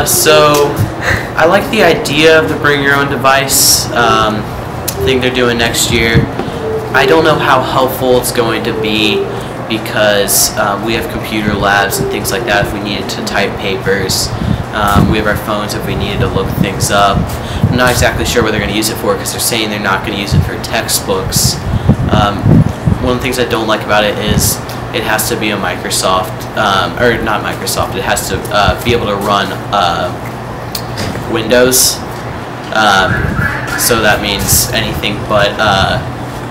So I like the idea of the bring your own device thing they're doing next year. I don't know how helpful it's going to be because we have computer labs and things like that if we needed to type papers. We have our phones if we needed to look things up. I'm not exactly sure what they're going to use it for because they're saying they're not going to use it for textbooks. One of the things I don't like about it is it has to be a Microsoft, or not Microsoft, it has to be able to run Windows. So that means anything but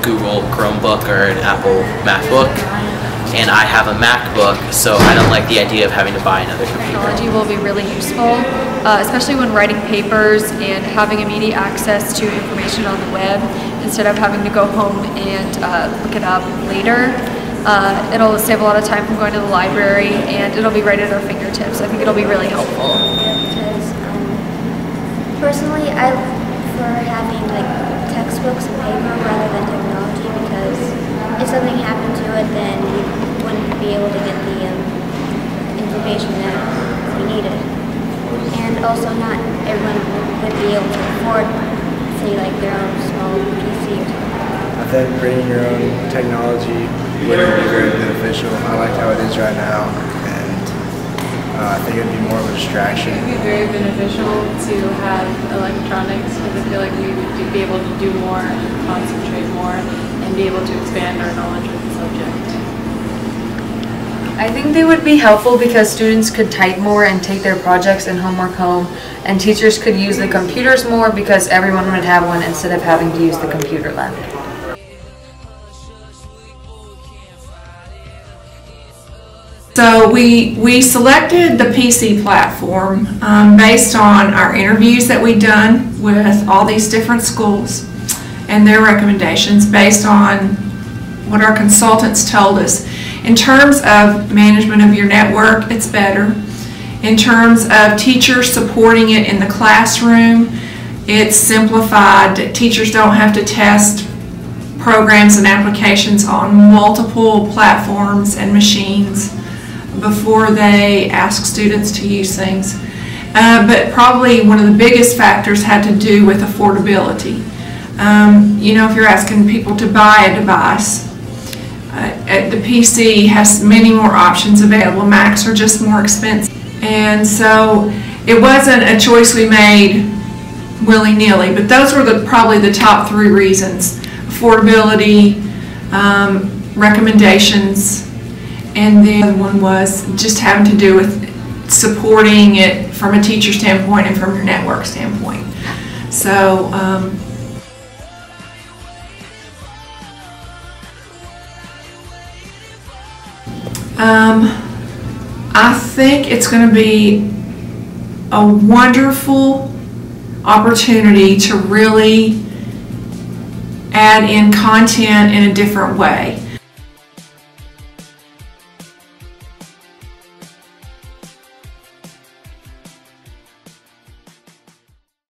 Google Chromebook or an Apple MacBook. And I have a MacBook, so I don't like the idea of having to buy another computer. Technology will be really useful, especially when writing papers and having immediate access to information on the web instead of having to go home and look it up later. It'll save a lot of time from going to the library, and it'll be right at our fingertips. I think it'll be really helpful. Because personally, I prefer having like textbooks and paper rather than technology, because if something happened to it, then we wouldn't be able to get the information that we needed. And also, not everyone would be able to afford, say, like their own small PC or something. I think bringing your own technology would be very beneficial. I like how it is right now, and I think it would be more of a distraction. It would be very beneficial to have electronics, because I feel like we would be able to do more, concentrate more, and be able to expand our knowledge of the subject. I think they would be helpful because students could type more and take their projects and homework home, and teachers could use the computers more because everyone would have one instead of having to use the computer lab. So we selected the PC platform based on our interviews that we've done with all these different schools and their recommendations based on what our consultants told us. In terms of management of your network, it's better. In terms of teachers supporting it in the classroom, it's simplified. Teachers don't have to test programs and applications on multiple platforms and machines before they ask students to use things. But probably one of the biggest factors had to do with affordability. You know, if you're asking people to buy a device, the PC has many more options available. Macs are just more expensive. And so it wasn't a choice we made willy-nilly, but those were probably the top three reasons: affordability, recommendations, and the other one was just having to do with supporting it from a teacher standpoint and from your network standpoint. So I think it's going to be a wonderful opportunity to really add in content in a different way.